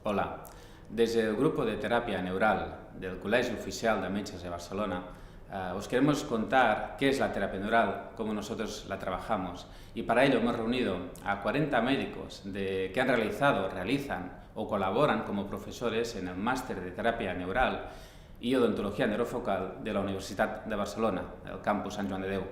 Hola, des del Grupo de Terapia Neural del Col·legi Oficial de Metges de Barcelona os queremos contar qué es la terapia neural, cómo nosotros la trabajamos, y para ello hemos reunido a 40 médicos que han realizado, realizan o colaboran como profesores en el máster de terapia neural y odontología neurofocal de la Universitat de Barcelona, el campus Sant Joan de Déu.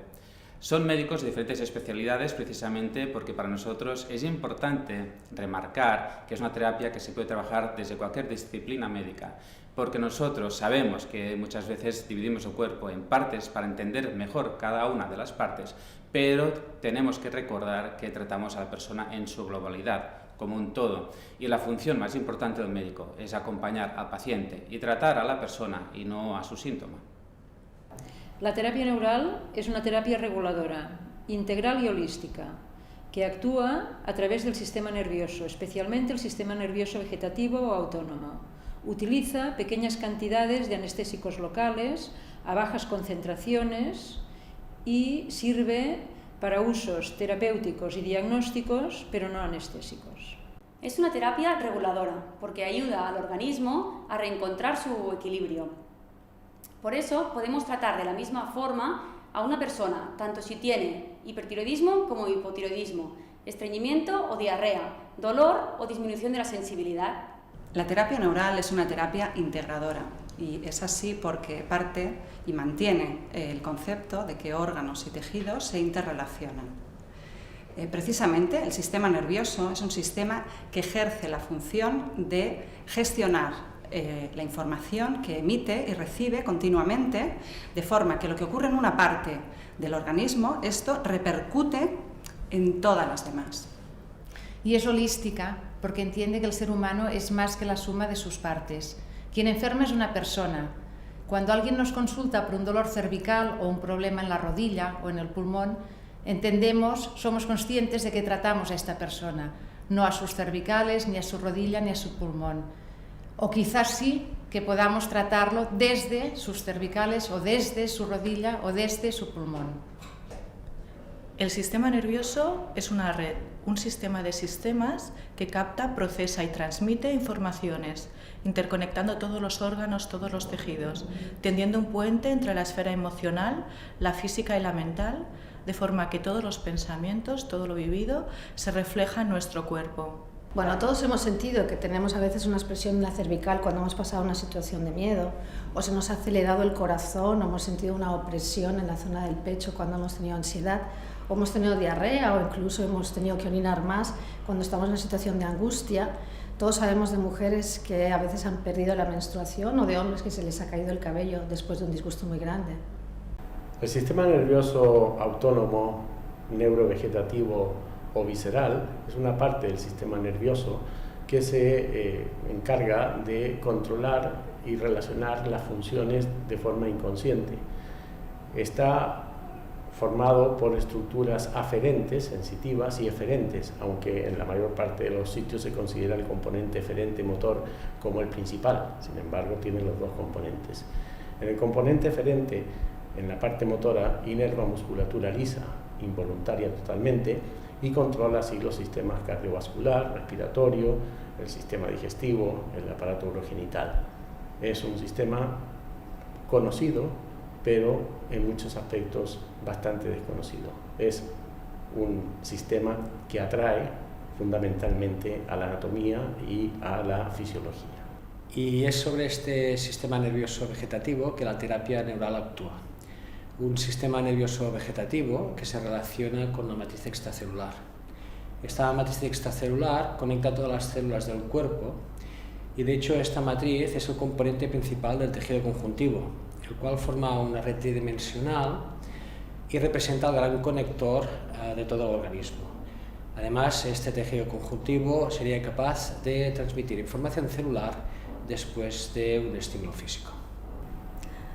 Son médicos de diferentes especialidades precisamente porque para nosotros es importante remarcar que es una terapia que se puede trabajar desde cualquier disciplina médica, porque nosotros sabemos que muchas veces dividimos el cuerpo en partes para entender mejor cada una de las partes, pero tenemos que recordar que tratamos a la persona en su globalidad, como un todo, y la función más importante del médico es acompañar al paciente y tratar a la persona y no a su síntoma. La terapia neural es una terapia reguladora, integral y holística, que actúa a través del sistema nervioso, especialmente el sistema nervioso vegetativo o autónomo. Utiliza pequeñas cantidades de anestésicos locales a bajas concentraciones y sirve para usos terapéuticos y diagnósticos, pero no anestésicos. Es una terapia reguladora porque ayuda al organismo a reencontrar su equilibrio. Por eso podemos tratar de la misma forma a una persona, tanto si tiene hipertiroidismo como hipotiroidismo, estreñimiento o diarrea, dolor o disminución de la sensibilidad. La terapia neural es una terapia integradora y es así porque parte y mantiene el concepto de que órganos y tejidos se interrelacionan. Precisamente el sistema nervioso es un sistema que ejerce la función de gestionar la información que emite y recibe continuamente, de forma que lo que ocurre en una parte del organismo, esto repercute en todas las demás. Y es holística porque entiende que el ser humano es más que la suma de sus partes. Quien enferma es una persona. Cuando alguien nos consulta por un dolor cervical o un problema en la rodilla o en el pulmón, somos conscientes de que tratamos a esta persona, no a sus cervicales, ni a su rodilla, ni a su pulmón. O quizás sí que podamos tratarlo desde sus cervicales o desde su rodilla o desde su pulmón. El sistema nervioso es una red, un sistema de sistemas que capta, procesa y transmite informaciones, interconectando todos los órganos, todos los tejidos, tendiendo un puente entre la esfera emocional, la física y la mental, de forma que todos los pensamientos, todo lo vivido, se refleja en nuestro cuerpo. Bueno, todos hemos sentido que tenemos a veces una expresión en la cervical cuando hemos pasado una situación de miedo, o se nos ha acelerado el corazón, o hemos sentido una opresión en la zona del pecho cuando hemos tenido ansiedad, o hemos tenido diarrea, o incluso hemos tenido que orinar más cuando estamos en una situación de angustia. Todos sabemos de mujeres que a veces han perdido la menstruación, o de hombres que se les ha caído el cabello después de un disgusto muy grande. El sistema nervioso autónomo, neurovegetativo o visceral es una parte del sistema nervioso que se encarga de controlar y relacionar las funciones de forma inconsciente. Está formado por estructuras aferentes, sensitivas y eferentes, aunque en la mayor parte de los sitios se considera el componente eferente motor como el principal, sin embargo tiene los dos componentes. En el componente eferente, en la parte motora, inerva musculatura lisa, involuntaria totalmente, y controla así los sistemas cardiovascular, respiratorio, el sistema digestivo, el aparato urogenital. Es un sistema conocido, pero en muchos aspectos bastante desconocido. Es un sistema que atrae fundamentalmente a la anatomía y a la fisiología. Y es sobre este sistema nervioso vegetativo que la terapia neural actúa. Un sistema nervioso vegetativo que se relaciona con la matriz extracelular. Esta matriz extracelular conecta todas las células del cuerpo y de hecho esta matriz es el componente principal del tejido conjuntivo, el cual forma una red tridimensional y representa el gran conector de todo el organismo. Además, este tejido conjuntivo sería capaz de transmitir información celular después de un estímulo físico.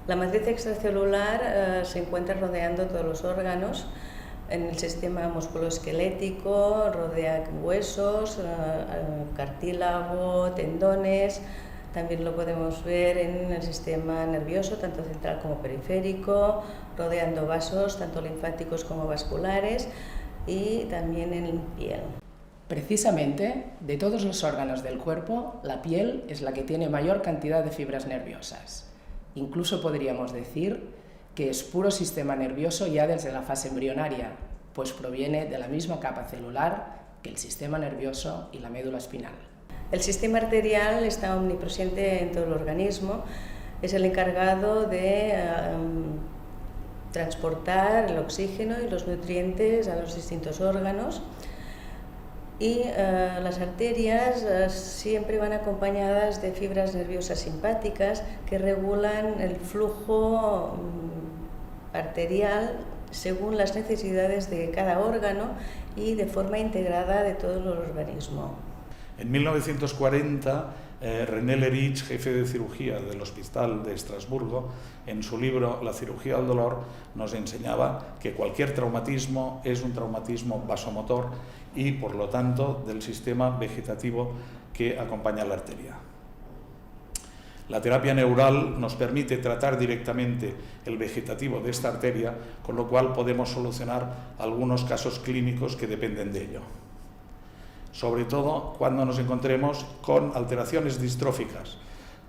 La matriz extracelular se encuentra rodeando todos los órganos en el sistema musculoesquelético, rodea huesos, cartílago, tendones. También lo podemos ver en el sistema nervioso, tanto central como periférico, rodeando vasos, tanto linfáticos como vasculares, y también en piel. Precisamente, de todos los órganos del cuerpo, la piel es la que tiene mayor cantidad de fibras nerviosas. Incluso podríamos decir que es puro sistema nervioso ya desde la fase embrionaria, pues proviene de la misma capa celular que el sistema nervioso y la médula espinal. El sistema arterial está omnipresente en todo el organismo, es el encargado de transportar el oxígeno y los nutrientes a los distintos órganos, y las arterias siempre van acompañadas de fibras nerviosas simpáticas que regulan el flujo arterial según las necesidades de cada órgano y de forma integrada de todo el organismo. En 1940, René Lerich, jefe de cirugía del Hospital de Estrasburgo, en su libro La cirugía del dolor, nos enseñaba que cualquier traumatismo es un traumatismo vasomotor y, por lo tanto, del sistema vegetativo que acompaña la arteria. La terapia neural nos permite tratar directamente el vegetativo de esta arteria, con lo cual podemos solucionar algunos casos clínicos que dependen de ello. Sobre todo cuando nos encontremos con alteraciones distróficas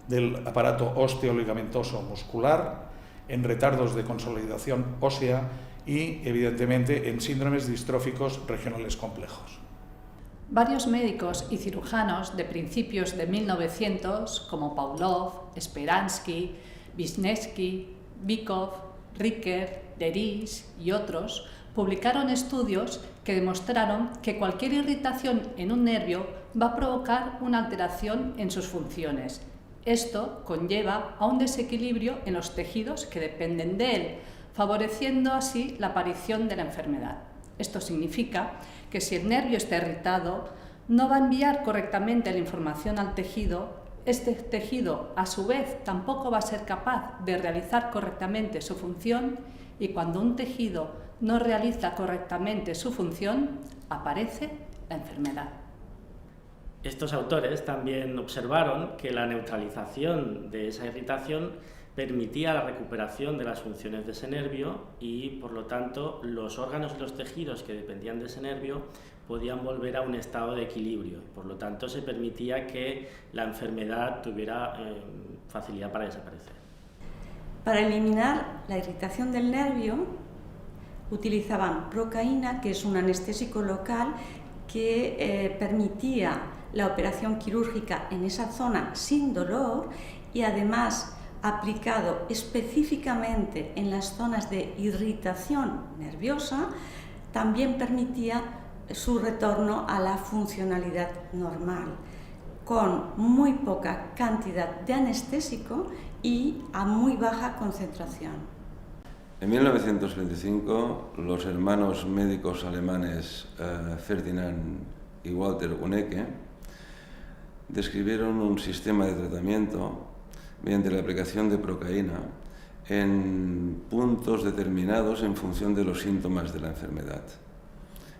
del aparato osteoligamentoso muscular, en retardos de consolidación ósea y, evidentemente, en síndromes distróficos regionales complejos. Varios médicos y cirujanos de principios de 1900, como Pavlov, Speransky, Wisniewski, Bykov, Ricker, Derich y otros, publicaron estudios que demostraron que cualquier irritación en un nervio va a provocar una alteración en sus funciones. Esto conlleva a un desequilibrio en los tejidos que dependen de él, favoreciendo así la aparición de la enfermedad. Esto significa que si el nervio está irritado, no va a enviar correctamente la información al tejido. Este tejido, a su vez, tampoco va a ser capaz de realizar correctamente su función, y cuando un tejido no realiza correctamente su función, aparece la enfermedad. Estos autores también observaron que la neutralización de esa irritación permitía la recuperación de las funciones de ese nervio y, por lo tanto, los órganos y los tejidos que dependían de ese nervio podían volver a un estado de equilibrio. Por lo tanto, se permitía que la enfermedad tuviera facilidad para desaparecer. Para eliminar la irritación del nervio, utilizaban procaína, que es un anestésico local que permitía la operación quirúrgica en esa zona sin dolor, y además aplicado específicamente en las zonas de irritación nerviosa, también permitía su retorno a la funcionalidad normal, con muy poca cantidad de anestésico y a muy baja concentración. En 1925, los hermanos médicos alemanes Ferdinand y Walter Unecke describieron un sistema de tratamiento mediante la aplicación de procaína en puntos determinados en función de los síntomas de la enfermedad.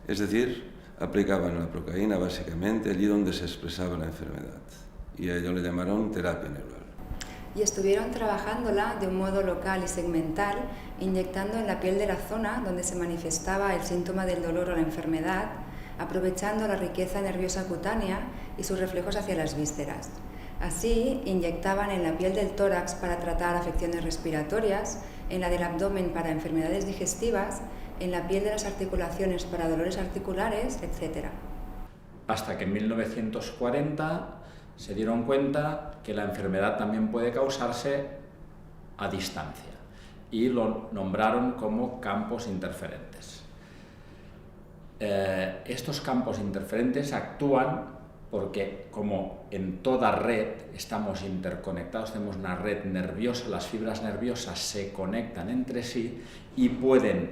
Es decir, aplicaban la procaína básicamente allí donde se expresaba la enfermedad, y a ello le llamaron terapia neural. Y estuvieron trabajándola de un modo local y segmental, inyectando en la piel de la zona donde se manifestaba el síntoma del dolor o la enfermedad, aprovechando la riqueza nerviosa cutánea y sus reflejos hacia las vísceras. Así, inyectaban en la piel del tórax para tratar afecciones respiratorias, en la del abdomen para enfermedades digestivas, en la piel de las articulaciones para dolores articulares, etc. Hasta que en 1940 se dieron cuenta que la enfermedad también puede causarse a distancia y lo nombraron como campos interferentes. Estos campos interferentes actúan porque, como en toda red estamos interconectados, tenemos una red nerviosa, las fibras nerviosas se conectan entre sí y pueden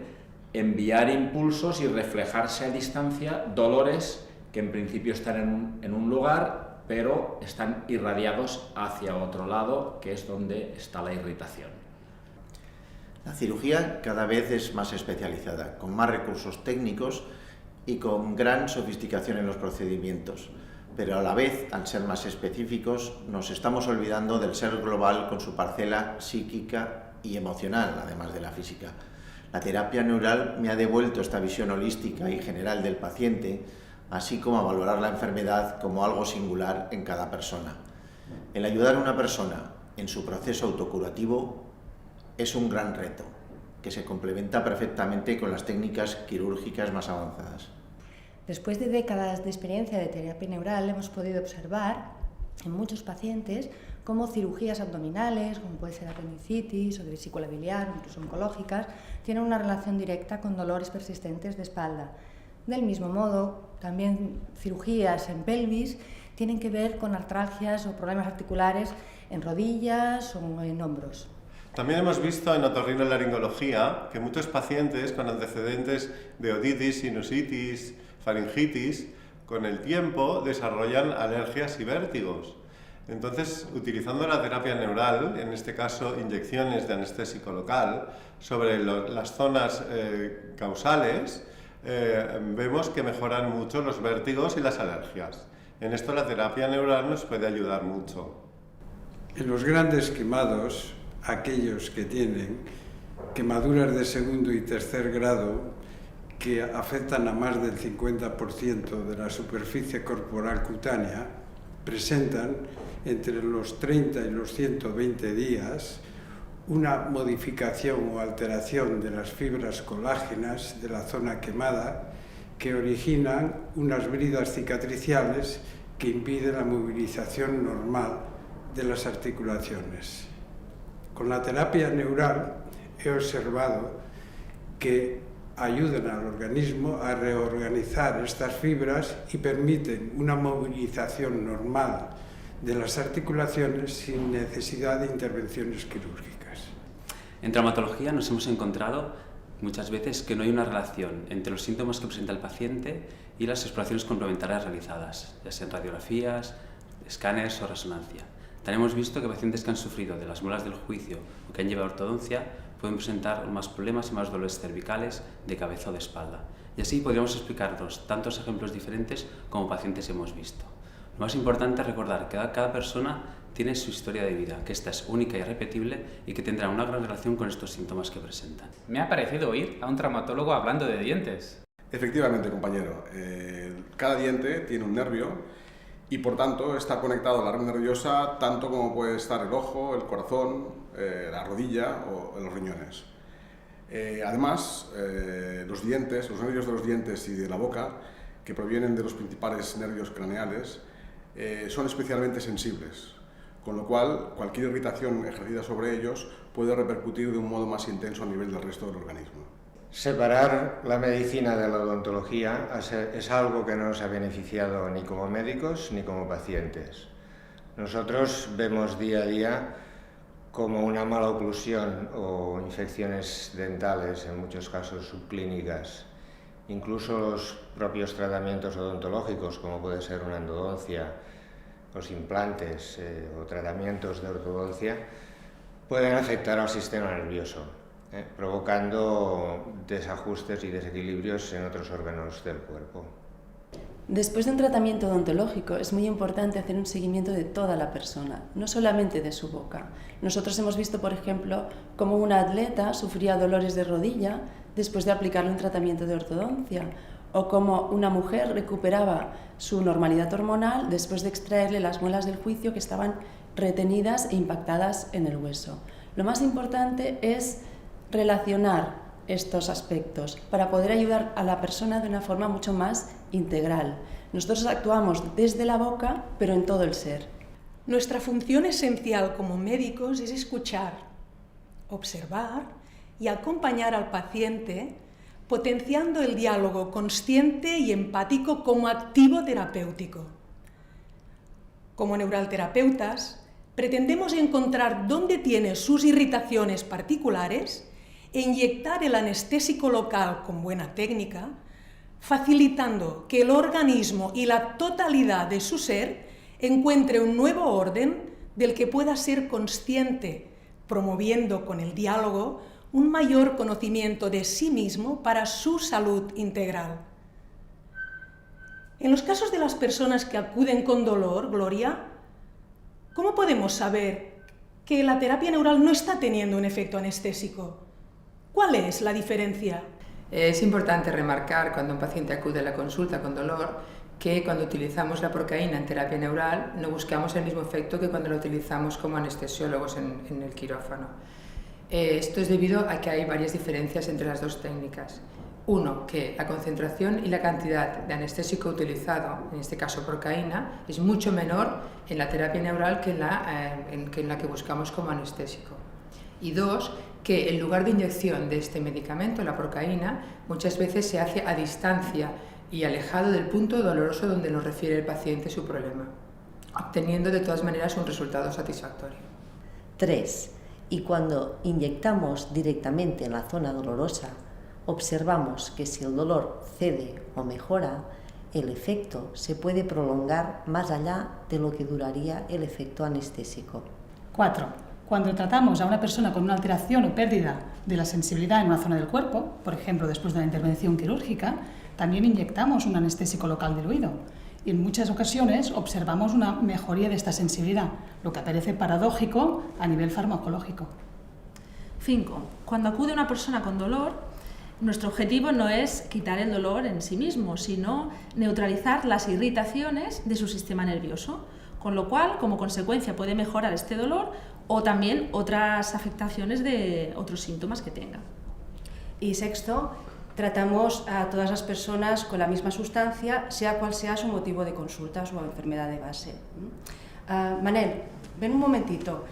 enviar impulsos y reflejarse a distancia dolores que en principio están en un lugar, pero están irradiados hacia otro lado, que es donde está la irritación. La cirugía cada vez es más especializada, con más recursos técnicos y con gran sofisticación en los procedimientos, pero a la vez, al ser más específicos, nos estamos olvidando del ser global con su parcela psíquica y emocional, además de la física. La terapia neural me ha devuelto esta visión holística y general del paciente, así como a valorar la enfermedad como algo singular en cada persona. El ayudar a una persona en su proceso autocurativo es un gran reto, que se complementa perfectamente con las técnicas quirúrgicas más avanzadas. Después de décadas de experiencia de terapia neural, hemos podido observar en muchos pacientes cómo cirugías abdominales, como puede ser apendicitis o de vesícula biliar o incluso oncológicas, tienen una relación directa con dolores persistentes de espalda. Del mismo modo, también cirugías en pelvis tienen que ver con artralgias o problemas articulares en rodillas o en hombros. También hemos visto en otorrinolaringología que muchos pacientes con antecedentes de otitis, sinusitis, faringitis, con el tiempo desarrollan alergias y vértigos. Entonces, utilizando la terapia neural, en este caso inyecciones de anestésico local, sobre las zonas causales, vemos que mejoran mucho los vértigos y las alergias. En esto la terapia neural nos puede ayudar mucho. En los grandes quemados, aquellos que tienen quemaduras de segundo y tercer grado que afectan a más del 50% de la superficie corporal cutánea, presentan entre los 30 y los 120 días una modificación o alteración de las fibras colágenas de la zona quemada que originan unas bridas cicatriciales que impiden la movilización normal de las articulaciones. Con la terapia neural he observado que ayudan al organismo a reorganizar estas fibras y permiten una movilización normal de las articulaciones sin necesidad de intervenciones quirúrgicas. En traumatología nos hemos encontrado muchas veces que no hay una relación entre los síntomas que presenta el paciente y las exploraciones complementarias realizadas, ya sean radiografías, escáneres o resonancia. También hemos visto que pacientes que han sufrido de las muelas del juicio o que han llevado ortodoncia pueden presentar más problemas y más dolores cervicales de cabeza o de espalda. Y así podríamos explicarnos tantos ejemplos diferentes como pacientes hemos visto. Lo más importante es recordar que cada persona tiene su historia de vida, que esta es única y irrepetible y que tendrá una gran relación con estos síntomas que presentan. Me ha parecido oír a un traumatólogo hablando de dientes. Efectivamente, compañero. Cada diente tiene un nervio y por tanto está conectado a la red nerviosa tanto como puede estar el ojo, el corazón, la rodilla o los riñones. Además, los dientes, los nervios de los dientes y de la boca, que provienen de los principales nervios craneales, son especialmente sensibles, con lo cual cualquier irritación ejercida sobre ellos puede repercutir de un modo más intenso a nivel del resto del organismo. Separar la medicina de la odontología es algo que no nos ha beneficiado ni como médicos ni como pacientes. Nosotros vemos día a día como una mala oclusión o infecciones dentales, en muchos casos subclínicas, incluso los propios tratamientos odontológicos, como puede ser una endodoncia, los implantes o tratamientos de ortodoncia, pueden afectar al sistema nervioso, provocando desajustes y desequilibrios en otros órganos del cuerpo. Después de un tratamiento odontológico es muy importante hacer un seguimiento de toda la persona, no solamente de su boca. Nosotros hemos visto, por ejemplo, cómo una atleta sufría dolores de rodilla después de aplicarle un tratamiento de ortodoncia, o cómo una mujer recuperaba su normalidad hormonal después de extraerle las muelas del juicio que estaban retenidas e impactadas en el hueso. Lo más importante es relacionar estos aspectos para poder ayudar a la persona de una forma mucho más integral. Nosotros actuamos desde la boca, pero en todo el ser. Nuestra función esencial como médicos es escuchar, observar y acompañar al paciente, potenciando el diálogo consciente y empático como activo terapéutico. Como neuralterapeutas, pretendemos encontrar dónde tiene sus irritaciones particulares e inyectar el anestésico local con buena técnica, facilitando que el organismo y la totalidad de su ser encuentre un nuevo orden del que pueda ser consciente, promoviendo con el diálogo un mayor conocimiento de sí mismo para su salud integral. En los casos de las personas que acuden con dolor, Gloria, ¿cómo podemos saber que la terapia neural no está teniendo un efecto anestésico? ¿Cuál es la diferencia? Es importante remarcar cuando un paciente acude a la consulta con dolor que cuando utilizamos la procaína en terapia neural no buscamos el mismo efecto que cuando lo utilizamos como anestesiólogos en el quirófano. Esto es debido a que hay varias diferencias entre las dos técnicas. Uno, que la concentración y la cantidad de anestésico utilizado, en este caso procaína, es mucho menor en la terapia neural que en la que buscamos como anestésico. Y dos, que en lugar de inyección de este medicamento, la procaína, muchas veces se hace a distancia y alejado del punto doloroso donde nos refiere el paciente su problema, obteniendo de todas maneras un resultado satisfactorio. 3. Y cuando inyectamos directamente en la zona dolorosa, observamos que si el dolor cede o mejora, el efecto se puede prolongar más allá de lo que duraría el efecto anestésico. 4. Cuando tratamos a una persona con una alteración o pérdida de la sensibilidad en una zona del cuerpo, por ejemplo después de la intervención quirúrgica, también inyectamos un anestésico local del oído. Y en muchas ocasiones observamos una mejoría de esta sensibilidad, lo que parece paradójico a nivel farmacológico. 5. Cuando acude una persona con dolor, nuestro objetivo no es quitar el dolor en sí mismo, sino neutralizar las irritaciones de su sistema nervioso, con lo cual, como consecuencia, puede mejorar este dolor o también otras afectaciones de otros síntomas que tenga. Y 6. Tratamos a todas las personas con la misma sustancia, sea cual sea su motivo de consulta, su enfermedad de base. Manel, ven un momentito.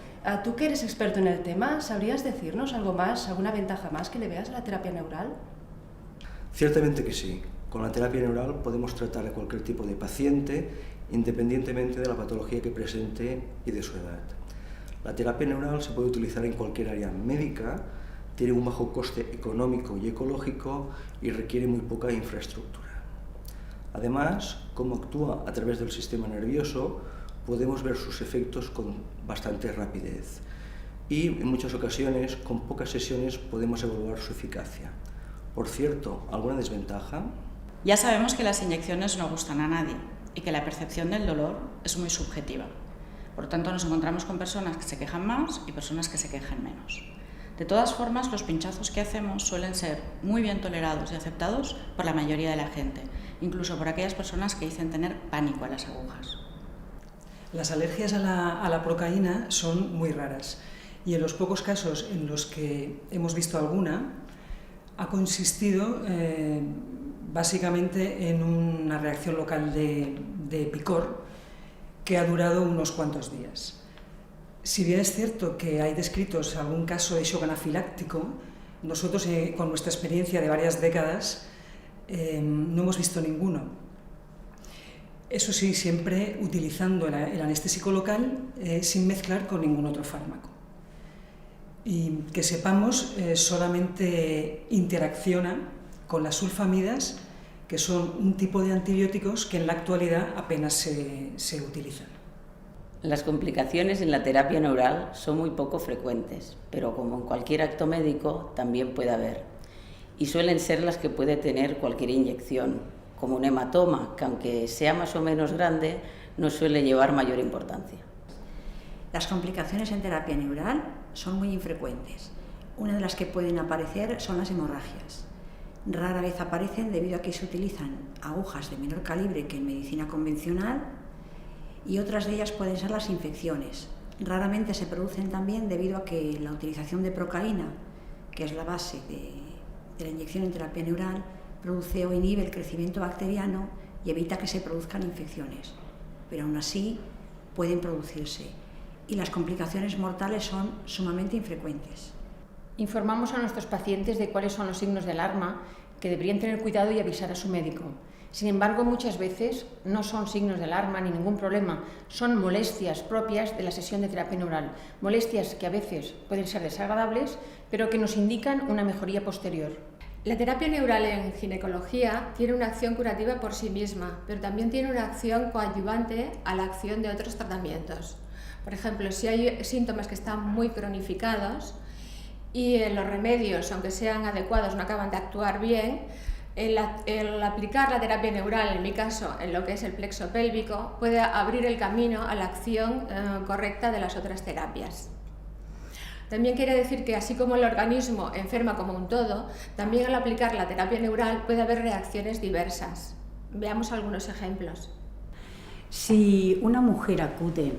Tú que eres experto en el tema, ¿sabrías decirnos algo más, alguna ventaja más que le veas a la terapia neural? Ciertamente que sí. Con la terapia neural podemos tratar a cualquier tipo de paciente, independientemente de la patología que presente y de su edad. La terapia neural se puede utilizar en cualquier área médica, tiene un bajo coste económico y ecológico y requiere muy poca infraestructura. Además, como actúa a través del sistema nervioso, podemos ver sus efectos con bastante rapidez y en muchas ocasiones, con pocas sesiones, podemos evaluar su eficacia. Por cierto, ¿alguna desventaja? Ya sabemos que las inyecciones no gustan a nadie y que la percepción del dolor es muy subjetiva. Por lo tanto, nos encontramos con personas que se quejan más y personas que se quejan menos. De todas formas, los pinchazos que hacemos suelen ser muy bien tolerados y aceptados por la mayoría de la gente, incluso por aquellas personas que dicen tener pánico a las agujas. Las alergias a la procaína son muy raras y en los pocos casos en los que hemos visto alguna ha consistido básicamente en una reacción local de picor que ha durado unos cuantos días. Si bien es cierto que hay descritos algún caso de shock anafiláctico, nosotros con nuestra experiencia de varias décadas no hemos visto ninguno. Eso sí, siempre utilizando el anestésico local sin mezclar con ningún otro fármaco. Y que sepamos, solamente interacciona con las sulfamidas, que son un tipo de antibióticos que en la actualidad apenas se utilizan. Las complicaciones en la terapia neural son muy poco frecuentes, pero como en cualquier acto médico también puede haber. Y suelen ser las que puede tener cualquier inyección, como un hematoma, que aunque sea más o menos grande, no suele llevar mayor importancia. Las complicaciones en terapia neural son muy infrecuentes. Una de las que pueden aparecer son las hemorragias. Rara vez aparecen debido a que se utilizan agujas de menor calibre que en medicina convencional, y otras de ellas pueden ser las infecciones. Raramente se producen también debido a que la utilización de procaína, que es la base de la inyección en terapia neural, produce o inhibe el crecimiento bacteriano y evita que se produzcan infecciones. Pero aún así pueden producirse y las complicaciones mortales son sumamente infrecuentes. Informamos a nuestros pacientes de cuáles son los signos de alarma, que deberían tener cuidado y avisar a su médico. Sin embargo, muchas veces no son signos de alarma ni ningún problema, son molestias propias de la sesión de terapia neural, molestias que a veces pueden ser desagradables, pero que nos indican una mejoría posterior. La terapia neural en ginecología tiene una acción curativa por sí misma, pero también tiene una acción coadyuvante a la acción de otros tratamientos. Por ejemplo, si hay síntomas que están muy cronificados y los remedios, aunque sean adecuados, no acaban de actuar bien, el aplicar la terapia neural, en mi caso, en lo que es el plexo pélvico, puede abrir el camino a la acción correcta de las otras terapias. También quiere decir que así como el organismo enferma como un todo, también al aplicar la terapia neural puede haber reacciones diversas. Veamos algunos ejemplos. Si una mujer acude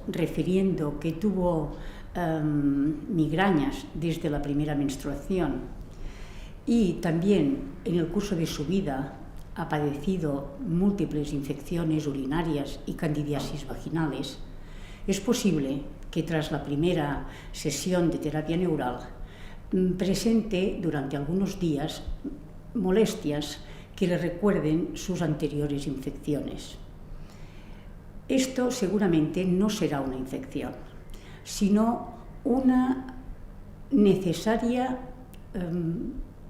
refiriendo que tuvo migrañas desde la primera menstruación y también en el curso de su vida ha padecido múltiples infecciones urinarias y candidiasis vaginales, es posible que tras la primera sesión de terapia neural presente durante algunos días molestias que le recuerden sus anteriores infecciones. Esto seguramente no será una infección, sino una necesaria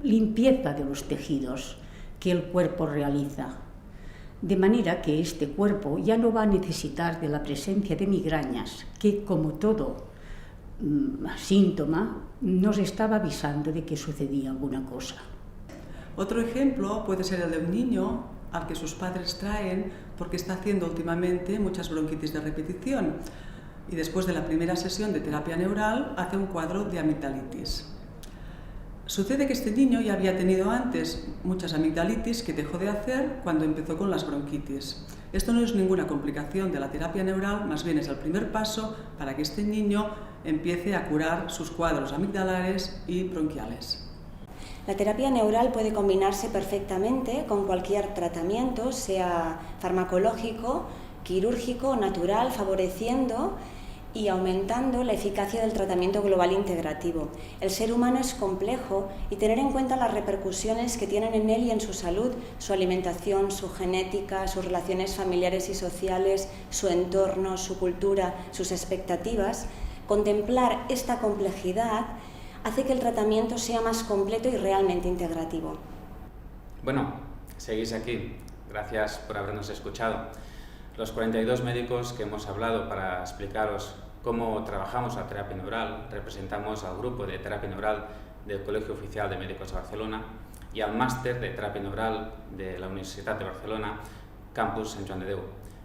limpieza de los tejidos que el cuerpo realiza, de manera que este cuerpo ya no va a necesitar de la presencia de migrañas, que como todo síntoma nos estaba avisando de que sucedía alguna cosa. Otro ejemplo puede ser el de un niño al que sus padres traen porque está haciendo últimamente muchas bronquitis de repetición y después de la primera sesión de terapia neural hace un cuadro de amigdalitis. Sucede que este niño ya había tenido antes muchas amigdalitis que dejó de hacer cuando empezó con las bronquitis. Esto no es ninguna complicación de la terapia neural, más bien es el primer paso para que este niño empiece a curar sus cuadros amigdalares y bronquiales. La terapia neural puede combinarse perfectamente con cualquier tratamiento, sea farmacológico, quirúrgico o natural, favoreciendo y aumentando la eficacia del tratamiento global integrativo. El ser humano es complejo y tener en cuenta las repercusiones que tienen en él y en su salud, su alimentación, su genética, sus relaciones familiares y sociales, su entorno, su cultura, sus expectativas, contemplar esta complejidad hace que el tratamiento sea más completo y realmente integrativo. Bueno, seguís aquí. Gracias por habernos escuchado. Los 42 médicos que hemos hablado para explicaros cómo trabajamos la terapia neural, representamos al grupo de terapia neural del Colegio Oficial de Médicos de Barcelona y al máster de terapia neural de la Universitat de Barcelona, Campus Sant Joan de Déu.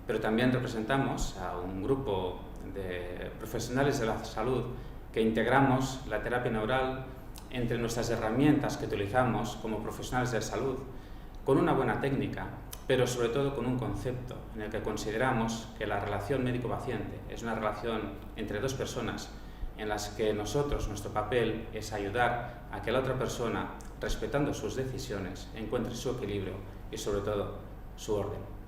Pero también representamos a un grupo de profesionales de la salud que integramos la terapia neural entre nuestras herramientas que utilizamos como profesionales de salud, con una buena técnica, pero sobre todo con un concepto en el que consideramos que la relación médico-paciente es una relación entre dos personas en las que nosotros, nuestro papel es ayudar a que la otra persona, respetando sus decisiones, encuentre su equilibrio y sobre todo su orden.